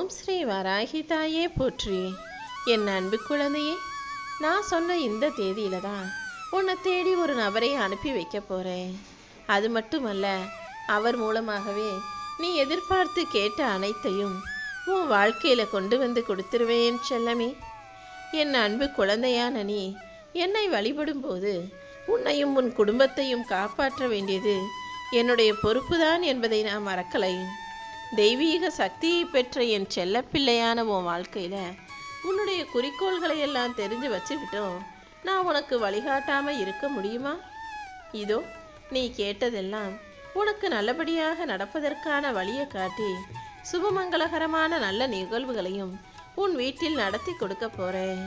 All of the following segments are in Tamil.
ஓம் ஸ்ரீ வராகி தாயே போற்றி. என் அன்பு குழந்தையே, நான் சொன்ன இந்த தேதியில தான் உன்னை தேடி ஒரு நபரை அனுப்பி வைக்க போகிறேன். அது மட்டுமல்ல, அவர் மூலமாகவே நீ எதிர்பார்த்து கேட்ட அனைத்தையும் உன் வாழ்க்கையில் கொண்டு வந்து கொடுத்துருவேன் செல்லமே. என் அன்பு குழந்தையான நீ என்னை வழிபடும்போது உன்னையும் உன் குடும்பத்தையும் காப்பாற்ற வேண்டியது என்னுடைய பொறுப்புதான் என்பதை நான் மறக்கலை. தெய்வீக சக்தியை பெற்ற என் செல்லப்பிள்ளையான உன் வாழ்க்கையில் உன்னுடைய குறிக்கோள்களை எல்லாம் தெரிஞ்சு வச்சுக்கிட்டோம் நான் உனக்கு வழிகாட்டாமல் இருக்க முடியுமா? இதோ நீ கேட்டதெல்லாம் உனக்கு நல்லபடியாக நடப்பதற்கான வழியை காட்டி சுபமங்களகரமான நல்ல நிகழ்வுகளையும் உன் வீட்டில் நடத்தி கொடுக்க போகிறேன்.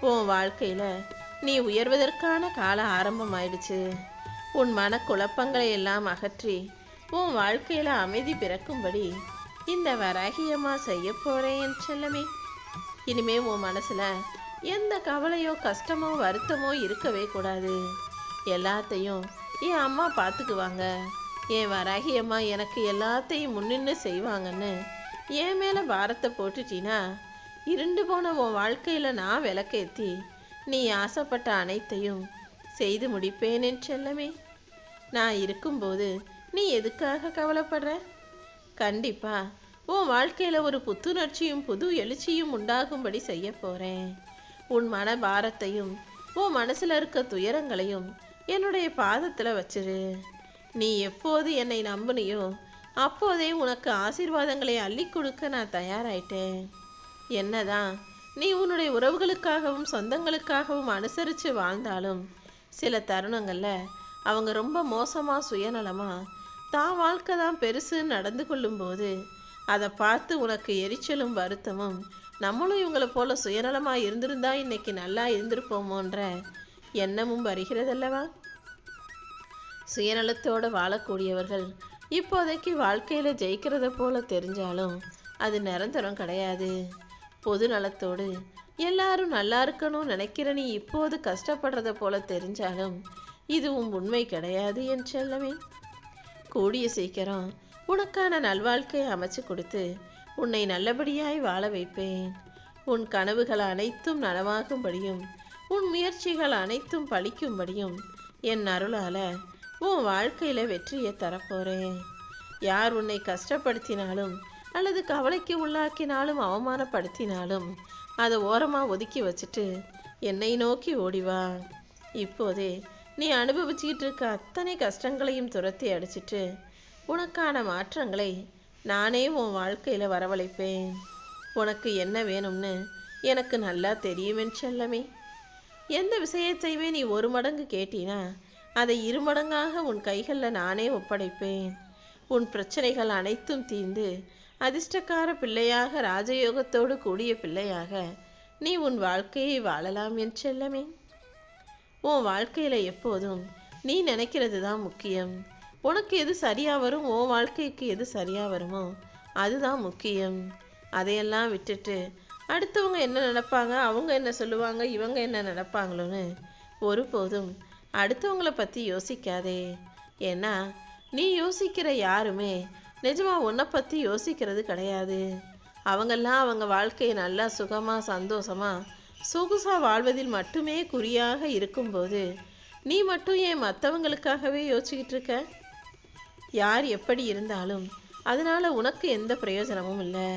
உன் வாழ்க்கையில் நீ உயர்வதற்கான கால ஆரம்பமாயிடுச்சு. உன் மனக்குழப்பங்களை எல்லாம் அகற்றி உன் வாழ்க்கையில் அமைதி பிறக்கும்படி இந்த வராகியம்மா செய்ய போகிறேன் என் செல்லமே. இனிமே உன் மனசில் எந்த கவலையோ கஷ்டமோ வருத்தமோ இருக்கவே கூடாது. எல்லாத்தையும் என் அம்மா பார்த்துக்குவாங்க, என் வராகியம்மா எனக்கு எல்லாத்தையும் முன்னின்று செய்வாங்கன்னு என் மேலே பாரத்தை போட்டுட்டீனா இருண்டு போன உன் வாழ்க்கையில் நான் விளக்கேற்றி நீ ஆசைப்பட்ட அனைத்தையும் செய்து முடிப்பேன் என் செல்லமே. நான் இருக்கும்போது நீ எதுக்காக கவலைப்படுற? கண்டிப்பா உன் வாழ்க்கையில் ஒரு புத்துணர்ச்சியும் புது எழுச்சியும் உண்டாகும்படி செய்ய போகிறேன். உன் மன பாரத்தையும் உன் மனசில் இருக்க துயரங்களையும் என்னுடைய பாதத்தில் வச்சிரு. நீ எப்போது என்னை நம்புனியோ அப்போதே உனக்கு ஆசீர்வாதங்களை அள்ளி கொடுக்க நான் தயாராயிட்டேன். என்னதான் நீ உன்னுடைய உறவுகளுக்காகவும் சொந்தங்களுக்காகவும் அனுசரித்து வாழ்ந்தாலும் சில தருணங்களில் அவங்க ரொம்ப மோசமாக சுயநலமாக தான் வாழ்க்கை தான் பெருசுன்னு நடந்து கொள்ளும்போது அதை பார்த்து உனக்கு எரிச்சலும் வருத்தமும் நம்மளும் இவங்களை போல சுயநலமாக இருந்திருந்தா இன்னைக்கு நல்லா இருந்திருப்போமோன்ற எண்ணமும் வருகிறதல்லவா? சுயநலத்தோடு வாழக்கூடியவர்கள் இப்போதைக்கு வாழ்க்கையில் ஜெயிக்கிறத போல தெரிஞ்சாலும் அது நிரந்தரம் கிடையாது. பொது நலத்தோடு எல்லாரும் நல்லா இருக்கணும்னு நினைக்கிற நீ இப்போது கஷ்டப்படுறத போல தெரிஞ்சாலும் இதுவும் உண்மை கிடையாது என் செல்லமே. கூடிய சீக்கிரம் உனக்கான நல்வாழ்க்கையை அமைச்சு கொடுத்து உன்னை நல்லபடியாய் வாழ வைப்பேன். உன் கனவுகள் அனைத்தும் நனவாகும்படியும் உன் முயற்சிகள் அனைத்தும் பலிக்கும்படியும் என் அருளால உன் வாழ்க்கையில் வெற்றியை தரப்போகிறேன். யார் உன்னை கஷ்டப்படுத்தினாலும் அல்லது கவலைக்கு உள்ளாக்கினாலும் அவமானப்படுத்தினாலும் அதை ஓரமாக ஒதுக்கி வச்சுட்டு என்னை நோக்கி ஓடிவா. இப்போதே நீ அனுபவிச்சுக்கிட்டு இருக்க அத்தனை கஷ்டங்களையும் துரத்தி அடிச்சிட்டு உனக்கான மாற்றங்களை நானே உன் வாழ்க்கையில் வரவழைப்பேன். உனக்கு என்ன வேணும்னு எனக்கு நல்லா தெரியுமென் செல்லமே. எந்த விஷயத்தையுமே நீ ஒரு மடங்கு கேட்டினா அதை இருமடங்காக உன் கைகளில் நானே ஒப்படைப்பேன். உன் பிரச்சனைகள் அனைத்தும் தீர்ந்து அதிர்ஷ்டக்கார பிள்ளையாக ராஜயோகத்தோடு கூடிய பிள்ளையாக நீ உன் வாழ்க்கையை வாழலாம் என் செல்லமே. உன் வாழ்க்கையில் எப்போதும் நீ நினைக்கிறது தான் முக்கியம். உனக்கு எது சரியாக வரும், உன் வாழ்க்கைக்கு எது சரியாக வருமோ அதுதான் முக்கியம். அதையெல்லாம் விட்டுட்டு அடுத்தவங்க என்ன நினைப்பாங்க, அவங்க என்ன சொல்லுவாங்க, இவங்க என்ன நினைப்பாங்களோன்னு ஒருபோதும் அடுத்தவங்களை பற்றி யோசிக்காதே. ஏன்னா நீ யோசிக்கிற யாருமே நிஜமாக உன்னை பற்றி யோசிக்கிறது கிடையாது. அவங்கெல்லாம் அவங்க வாழ்க்கையை நல்லா சுகமாக சந்தோஷமாக சொகுசாக வாழ்வதில் மட்டுமே குறியாக இருக்கும்போது நீ மட்டும் ஏன் மற்றவங்களுக்காகவே யோசிச்சுக்கிட்டு இருக்க? யார் எப்படி இருந்தாலும் அதனால் உனக்கு எந்த பிரயோஜனமும் இல்லை.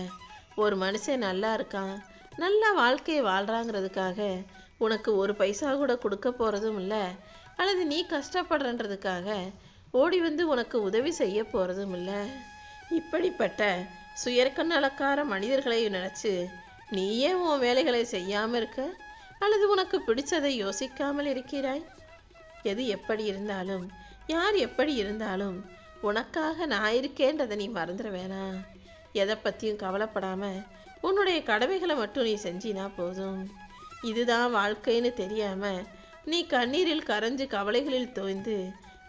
ஒரு மனுஷன் நல்லா இருக்கான், நல்லா வாழ்க்கையை வாழ்கிறாங்கிறதுக்காக உனக்கு ஒரு பைசா கூட கொடுக்க போகிறதும் இல்லை, அல்லது நீ கஷ்டப்படுறன்றதுக்காக ஓடி வந்து உனக்கு உதவி செய்ய போகிறதும் இல்லை. இப்படிப்பட்ட சுயநலக்கார மனிதர்களை நினச்சி நீ ஏன் உன் வேலைகளை செய்யாமல் இருக்க, அல்லது உனக்கு பிடிச்சதை யோசிக்காமல் இருக்கிறாய்? எது எப்படி இருந்தாலும் யார் எப்படி இருந்தாலும் உனக்காக நான் இருக்கேன்றதை நீ மறந்துட வேணாம். எதை பற்றியும் கவலைப்படாமல் உன்னுடைய கடமைகளை மட்டும் நீ செஞ்சினா போதும். இதுதான் வாழ்க்கைன்னு தெரியாமல் நீ கண்ணீரில் கரைஞ்சு கவலைகளில் தோய்ந்து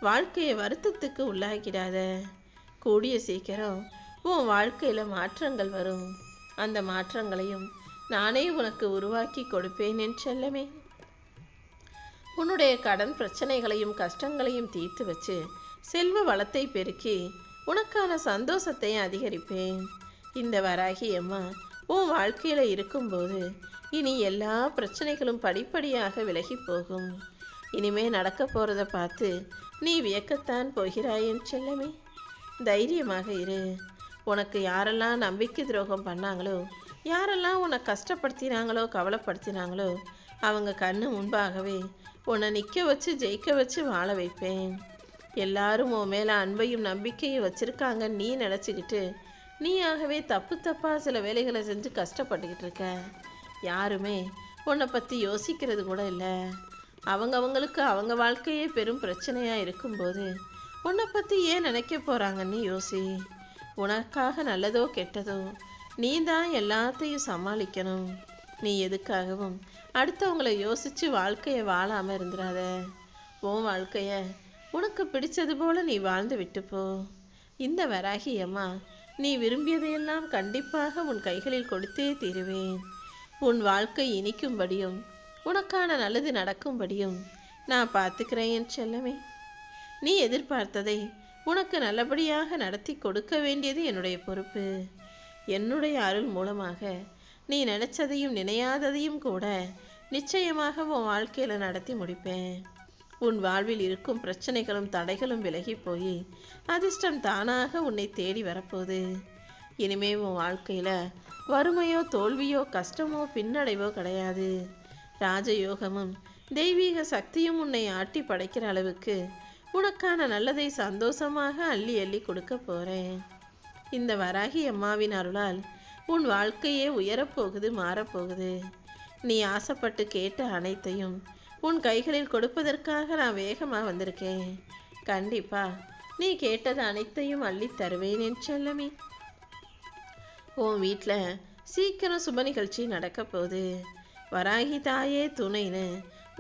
வாழ்க்கையை வருத்தத்துக்கு உள்ளாக்கிடாத. கூடிய சீக்கிரம் உன் வாழ்க்கையில் மாற்றங்கள் வரும். அந்த மாற்றங்களையும் நானே உனக்கு உருவாக்கி கொடுப்பேன் என் செல்லமே. உன்னுடைய கடன் பிரச்சனைகளையும் கஷ்டங்களையும் தீர்த்து வச்சு செல்வ வளத்தை பெருக்கி உனக்கான சந்தோஷத்தை அதிகரிப்பேன். இந்த வராகி அம்மா உன் வாழ்க்கையில் இருக்கும்போது இனி எல்லா பிரச்சனைகளும் படிப்படியாக விலகி போகும். இனிமே நடக்க போகிறத பார்த்து நீ வியக்கத்தான் போகிறாயின் செல்லமே. தைரியமாக இரு. உனக்கு யாரெல்லாம் நம்பிக்கை துரோகம் பண்ணாங்களோ, யாரெல்லாம் உன்னை கஷ்டப்படுத்தினாங்களோ கவலைப்படுத்தினாங்களோ, அவங்க கண்ணு முன்பாகவே உன்னை நிற்க வச்சு ஜெயிக்க வச்சு வாழ வைப்பேன். எல்லாரும் உன் மேலே அன்பையும் நம்பிக்கையும் வச்சுருக்காங்க நீ நினச்சிக்கிட்டு நீயாகவே தப்பாக சில வேலைகளை செஞ்சு கஷ்டப்பட்டுக்கிட்டு இருக்க. யாருமே உன்னை பற்றி யோசிக்கிறது கூட இல்லை. அவங்களுக்கு அவங்க வாழ்க்கையே பெரும் பிரச்சனையாக இருக்கும்போது உன்னை பற்றி ஏன் நினைக்க போகிறாங்கன்னு யோசி. உனக்காக நல்லதோ கெட்டதோ நீ தான் எல்லாத்தையும் சமாளிக்கணும். நீ எதுக்காகவும் அடுத்தவங்களை யோசித்து வாழ்க்கையை வாழாமல் இருந்துடாத. உன் வாழ்க்கையை உனக்கு பிடிச்சது போல நீ வாழ்ந்து விட்டுப்போ. இந்த வராகி அம்மா நீ விரும்பியதையெல்லாம் கண்டிப்பாக உன் கைகளில் கொடுத்தே தீருவேன். உன் வாழ்க்கை இனிக்கும்படியும் உனக்கான நல்லது நடக்கும்படியும் நான் பார்த்துக்கிறேன் என் செல்லமே. நீ எதிர்பார்த்ததை உனக்கு நல்லபடியாக நடத்தி கொடுக்க வேண்டியது என்னுடைய பொறுப்பு. என்னுடைய அருள் மூலமாக நீ நினைச்சதையும் நினையாததையும் கூட நிச்சயமாக உன் வாழ்க்கையில் நடத்தி முடிப்பேன். உன் வாழ்வில் இருக்கும் பிரச்சனைகளும் தடைகளும் விலகி போய் அதிர்ஷ்டம் தானாக உன்னை தேடி வரப்போகுது. இனிமே உன் வாழ்க்கையில் வறுமையோ தோல்வியோ கஷ்டமோ பின்னடைவோ கிடையாது. ராஜயோகமும் தெய்வீக சக்தியும் உன்னை ஆட்டி படைக்கிற அளவுக்கு உனக்கான நல்லதை சந்தோஷமாக அள்ளி அள்ளி கொடுக்க போகிறேன். இந்த வராகி அம்மாவின் அருளால் உன் வாழ்க்கையே உயரப்போகுது, மாறப்போகுது. நீ ஆசைப்பட்டு கேட்ட அனைத்தையும் உன் கைகளில் கொடுப்பதற்காக நான் வேகமாக வந்திருக்கேன். கண்டிப்பா நீ கேட்டது அனைத்தையும் அள்ளி தருவேன் என் செல்லமே. உன் வீட்டில் சீக்கிரம் சுப நிகழ்ச்சி நடக்க போகுது. வராகி தாயே துணைன்னு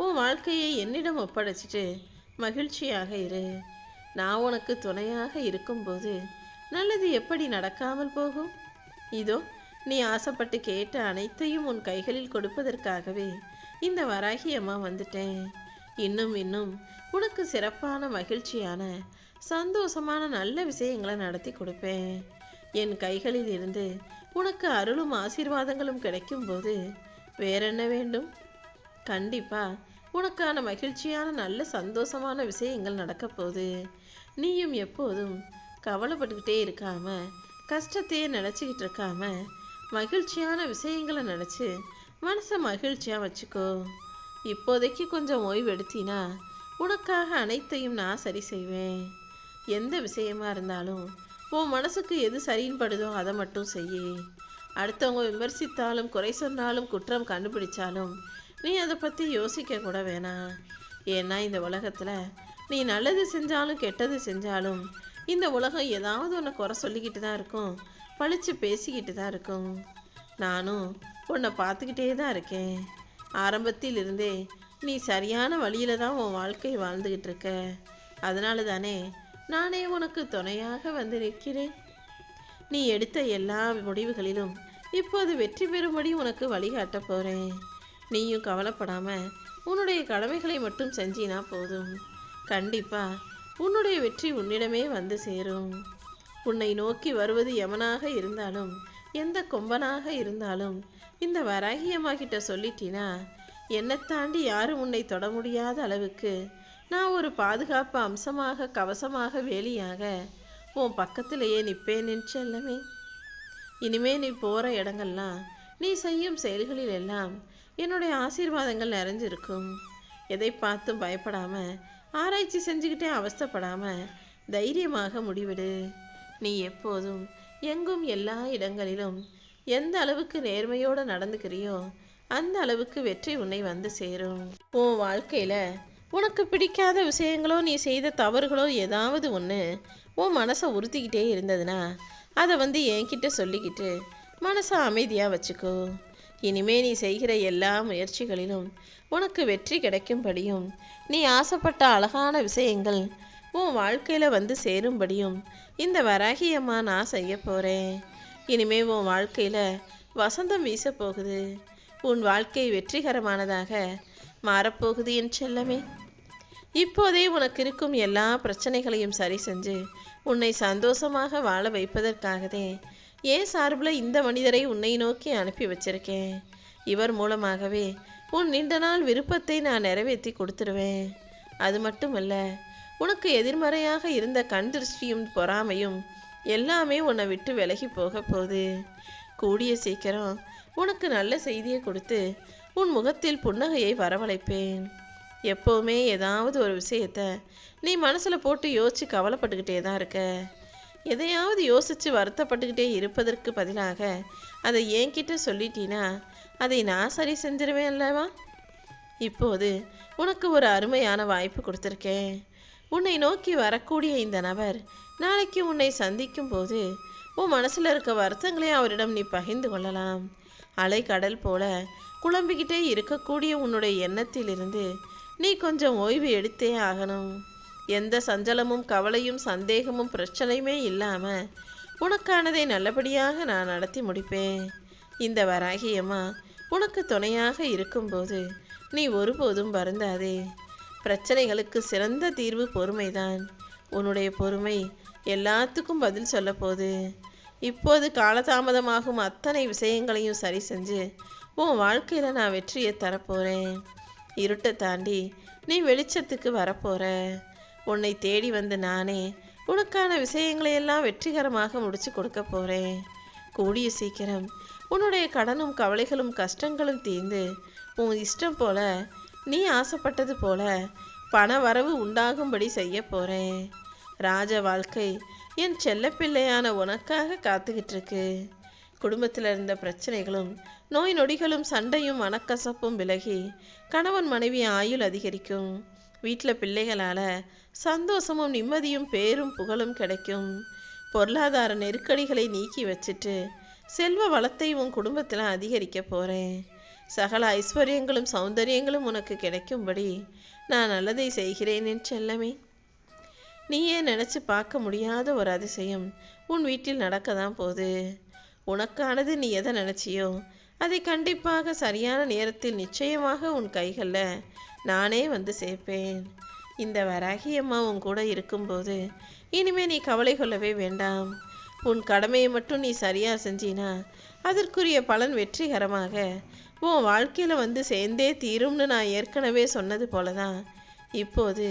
உன் வாழ்க்கையை என்னிடம் ஒப்படைச்சிட்டு மகிழ்ச்சியாக இரு. நான் உனக்கு துணையாக இருக்கும்போது நல்லது எப்படி நடக்காமல் போகும்? இதோ நீ ஆசைப்பட்டு கேட்ட அனைத்தையும் உன் கைகளில் கொடுப்பதற்காகவே இந்த வராகி அம்மா வந்துட்டேன். இன்னும் உனக்கு சிறப்பான மகிழ்ச்சியான சந்தோஷமான நல்ல விஷயங்களை நடத்தி கொடுப்பேன். என் கைகளில் இருந்து உனக்கு அருளும் ஆசீர்வாதங்களும் கிடைக்கும்போது வேறென்ன வேண்டும்? கண்டிப்பா உனக்கான மகிழ்ச்சியான நல்ல சந்தோஷமான விஷயங்கள் நடக்க போகுது. நீயும் எப்போதும் கவலைப்பட்டுக்கிட்டே இருக்காம, கஷ்டத்தையே நினச்சிக்கிட்டு இருக்காம, மகிழ்ச்சியான விஷயங்களை நினச்சி மனசை மகிழ்ச்சியாக வச்சுக்கோ. இப்போதைக்கு கொஞ்சம் ஓய்வு எடுத்தினா உனக்காக அனைத்தையும் நான் சரி செய்வேன். எந்த விஷயமா இருந்தாலும் உன் மனசுக்கு எது சரின்னு படுதோ அதை மட்டும் செய்ய. அடுத்தவங்க விமர்சித்தாலும் குறை சொன்னாலும் குற்றம் கண்டுபிடிச்சாலும் நீ அதை பற்றி யோசிக்க கூட வேணாம். ஏன்னா இந்த உலகத்தில் நீ நல்லது செஞ்சாலும் கெட்டது செஞ்சாலும் இந்த உலகம் ஏதாவது ஒன்று குறை சொல்லிக்கிட்டு தான் இருக்கும், பழிச்சு பேசிக்கிட்டு தான் இருக்கும். நானும் உன்னை பார்த்துக்கிட்டே தான் இருக்கேன். ஆரம்பத்தில் இருந்தே நீ சரியான வழியில் தான் உன் வாழ்க்கை வாழ்ந்துக்கிட்டு இருக்க. அதனால தானே நானே உனக்கு துணையாக வந்து நிற்கிறேன். நீ எடுத்த எல்லா முடிவுகளிலும் இப்போது வெற்றி பெறும்படி உனக்கு வழிகாட்ட போகிறேன். நீயும் கவலைப்படாமல் உன்னுடைய கடமைகளை மட்டும் செஞ்சினா போதும். கண்டிப்பாக உன்னுடைய வெற்றி உன்னிடமே வந்து சேரும். உன்னை நோக்கி வருவது எவனாக இருந்தாலும் எந்த கொம்பனாக இருந்தாலும் இந்த வராகியம்மா கிட்ட சொல்லிட்டினா என்னை தாண்டி யாரும் உன்னை தொட முடியாத அளவுக்கு நான் ஒரு பாதுகாப்பு அம்சமாக, கவசமாக, வேலியாக உன் பக்கத்திலேயே நிற்பேன் என் செல்லமே. இனிமே நீ போகிற இடங்கள்லாம், நீ செய்யும் செயல்களில் எல்லாம் என்னுடைய ஆசீர்வாதங்கள் நிறைஞ்சிருக்கும். எதை பார்த்தும் பயப்படாமல், ஆராய்ச்சி செஞ்சுக்கிட்டே அவஸ்தைப்படாமல் தைரியமாக முடிவிடு. நீ எப்போதும் எங்கும் எல்லா இடங்களிலும் எந்த அளவுக்கு நேர்மையோடு நடந்துக்கிறியோ அந்த அளவுக்கு வெற்றி உன்னை வந்து சேரும். உன் வாழ்க்கையில் உனக்கு பிடிக்காத விஷயங்களோ நீ செய்த தவறுகளோ ஏதாவது ஒன்று உன் மனசை உறுத்திக்கிட்டே இருந்ததுன்னா அதை என்கிட்ட சொல்லிக்கிட்டு மனசை அமைதியாக வச்சுக்கோ. இனிமே நீ செய்கிற எல்லா முயற்சிகளிலும் உனக்கு வெற்றி கிடைக்கும்படியும், நீ ஆசைப்பட்ட அழகான விஷயங்கள் உன் வாழ்க்கையில் சேரும்படியும் இந்த வராகியம்மா நான் செய்ய போகிறேன். இனிமே உன் வாழ்க்கையில் வசந்தம் வீச போகுது. உன் வாழ்க்கை வெற்றிகரமானதாக மாறப்போகுது என் செல்லமே. இப்போதே உனக்கு இருக்கும் எல்லா பிரச்சனைகளையும் சரி செஞ்சு உன்னை சந்தோஷமாக வாழ வைப்பதற்காகவே ஏன் சார்பில் இந்த மனிதரை உன்னை நோக்கி அனுப்பி வச்சிருக்கேன். இவர் மூலமாகவே உன் நீண்ட நாள் விருப்பத்தை நான் நிறைவேற்றி கொடுத்துருவேன். அது மட்டுமல்ல, உனக்கு எதிர்மறையாக இருந்த கண் திருஷ்டியும் பொறாமையும் எல்லாமே உன்னை விட்டு விலகி போக போகுது. கூடிய சீக்கிரம் உனக்கு நல்ல செய்தியை கொடுத்து உன் முகத்தில் புன்னகையை வரவழைப்பேன். எப்போவுமே ஏதாவது ஒரு விஷயத்த நீ மனசில் போட்டு யோசித்து கவலைப்பட்டுக்கிட்டே தான் இருக்க. எதையாவது யோசித்து வருத்தப்பட்டுக்கிட்டே இருப்பதற்கு பதிலாக அதை என்கிட்ட சொல்லிட்டீன்னா அதை நான் சரி செஞ்சிருவேன் அல்லவா? இப்போது உனக்கு ஒரு அருமையான வாய்ப்பு கொடுத்துருக்கேன். உன்னை நோக்கி வரக்கூடிய இந்த நபர் நாளைக்கு உன்னை சந்திக்கும் போது உன் மனசில் இருக்க வருத்தங்களையும் அவரிடம் நீ பகிர்ந்து கொள்ளலாம். அலை கடல் போல குழம்பிக்கிட்டே இருக்கக்கூடிய உன்னுடைய எண்ணத்திலிருந்து நீ கொஞ்சம் ஓய்வு எடுத்தே ஆகணும். எந்த சஞ்சலமும் கவலையும் சந்தேகமும் பிரச்சனையுமே இல்லாமல் உனக்கானதை நல்லபடியாக நான் நடத்தி முடிப்பேன். இந்த வராகியம்மா உனக்கு துணையாக இருக்கும்போது நீ ஒருபோதும் வருந்தாதே. பிரச்சனைகளுக்கு சிறந்த தீர்வு பொறுமைதான். உன்னுடைய பொறுமை எல்லாத்துக்கும் பதில் சொல்ல போகுது. இப்போது காலதாமதமாகும் அத்தனை விஷயங்களையும் சரி செஞ்சு உன் வாழ்க்கையில் நான் வெற்றியை தரப்போகிறேன். இருட்டை தாண்டி நீ வெளிச்சத்துக்கு வரப்போகிற. உன்னை தேடி வந்து நானே உனக்கான விஷயங்களையெல்லாம் வெற்றிகரமாக முடிச்சு கொடுக்க போகிறேன். கூடிய சீக்கிரம் உன்னுடைய கடனும் கவலைகளும் கஷ்டங்களும் தீர்ந்து உன் இஷ்டம் போல நீ ஆசைப்பட்டது போல பண வரவு உண்டாகும்படி செய்ய போகிறேன். ராஜ வாழ்க்கை என் செல்லப்பிள்ளையான உனக்காக காத்துக்கிட்டு இருக்கு. குடும்பத்தில் இருந்த பிரச்சனைகளும் நோய் நொடிகளும் சண்டையும் மனக்கசப்பும் விலகி கணவன் மனைவி ஆயுள் அதிகரிக்கும். வீட்டில் பிள்ளைகளால் சந்தோஷமும் நிம்மதியும் பேரும் புகழும் கிடைக்கும். பொருளாதார நெருக்கடிகளை நீக்கி வச்சுட்டு செல்வ வளத்தை உன் குடும்பத்தில் அதிகரிக்க போகிறேன். சகல ஐஸ்வர்யங்களும் சௌந்தரியங்களும் உனக்கு கிடைக்கும்படி நான் நல்லதை செய்கிறேன் என் செல்லமே. நீயே நினச்சி பார்க்க முடியாத ஒரு அதிசயம் உன் வீட்டில் நடக்க தான் போகுது. உனக்கானது நீ எதை நினச்சியோ அதை கண்டிப்பாக சரியான நேரத்தில் நிச்சயமாக உன் கைகளில் நானே வந்து சேர்ப்பேன். இந்த வராகியம்மா உன் கூட இருக்கும்போது இனிமேல் நீ கவலை கொள்ளவே வேண்டாம். உன் கடமையை மட்டும் நீ சரியாக செஞ்சினா அதற்குரிய பலன் வெற்றிகரமாக உன் வாழ்க்கையில் வந்து சேர்ந்தே தீரும்னு நான் ஏற்கனவே சொன்னது போல தான் இப்போது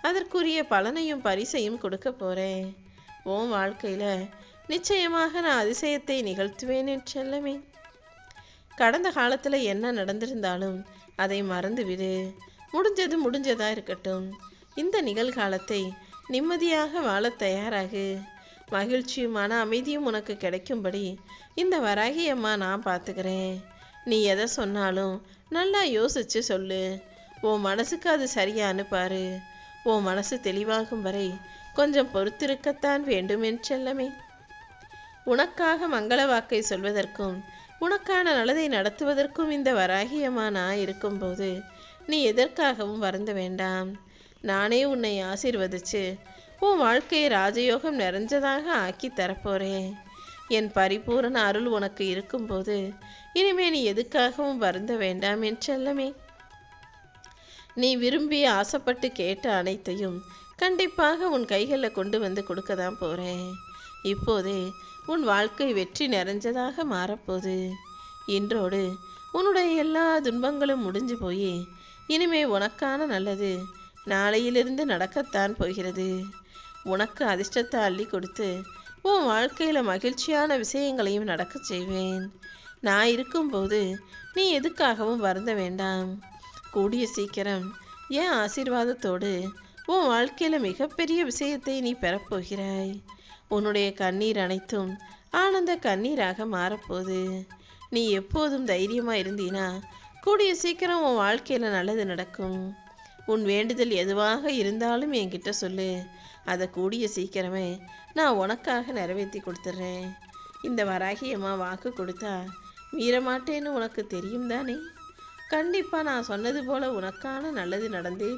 அதற்குரிய பலனையும் பரிசையும் கொடுக்க போகிறேன். உன் வாழ்க்கையில் நிச்சயமாக நான் அதிசயத்தை நிகழ்த்துவேன் என் செல்லமே. கடந்த காலத்தில் என்ன நடந்திருந்தாலும் அதை மறந்துவிடு. முடிஞ்சது முடிஞ்சதாக இருக்கட்டும். இந்த நிகழ்காலத்தை நிம்மதியாக வாழ தயாராகு. மகிழ்ச்சியும் மன அமைதியும் உனக்கு கிடைக்கும்படி இந்த வராகியம்மா நான் பார்த்துக்கிறேன். நீ எதை சொன்னாலும் நல்லா யோசிச்சு சொல்லு. உன் மனசுக்கு அது சரியானு பாரு. உன் மனசு தெளிவாகும் வரை கொஞ்சம் பொறுத்திருக்கத்தான் வேண்டும் என் செல்லமே. உனக்காக மங்கள வாக்கை சொல்வதற்கும் உனக்கான நல்லதை நடத்துவதற்கும் இந்த வராகியம்மா நான் இருக்கும்போது நீ எதற்காகவும் வருந்த வேண்டாம். நானே உன்னை ஆசீர்வதிச்சு உன் வாழ்க்கையை ராஜயோகம் நிறைஞ்சதாக ஆக்கி தரப்போறேன். என் பரிபூரண அருள் உனக்கு இருக்கும்போது இனிமே நீ எதுக்காகவும் வருந்த வேண்டாம் என் செல்லமே. நீ விரும்பி ஆசைப்பட்டு கேட்ட அனைத்தையும் கண்டிப்பாக உன் கைகளில் கொண்டு வந்து கொடுக்க தான் போகிறேன். இப்போதே உன் வாழ்க்கை வெற்றி நிறைஞ்சதாக மாறப்போகுது. இன்றோடு உன்னுடைய எல்லா துன்பங்களும் முடிஞ்சு போய் இனிமே உனக்கான நல்லது நாளையிலிருந்து நடக்கத்தான் போகிறது. உனக்கு அதிர்ஷ்டத்தை அள்ளி கொடுத்து உன் வாழ்க்கையில் மகிழ்ச்சியான விஷயங்களையும் நடக்க செய்வேன். நான் இருக்கும்போது நீ எதுக்காகவும் வருந்த வேண்டாம். கூடிய சீக்கிரம் என் ஆசீர்வாதத்தோடு உன் வாழ்க்கையில் மிகப்பெரிய விஷயத்தை நீ பெறப்போகிறாய். உன்னுடைய கண்ணீர் அனைத்தும் ஆனந்த கண்ணீராக மாறப்போகுது. நீ எப்போதும் தைரியமாக இருந்தீனா கூடிய சீக்கிரம் உன் வாழ்க்கையில் நல்லது நடக்கும். உன் வேண்டுதல் எதுவாக இருந்தாலும் என்கிட்ட சொல்லு. அதை கூடிய சீக்கிரமே நான் உனக்காக நிறைவேற்றி கொடுத்துட்றேன். இந்த வராகியம்மா வாக்கு கொடுத்தா மீறமாட்டேன்னு உனக்கு தெரியும் தானே. கண்டிப்பாக நான் சொன்னது போல் உனக்கான நல்லது நடந்தே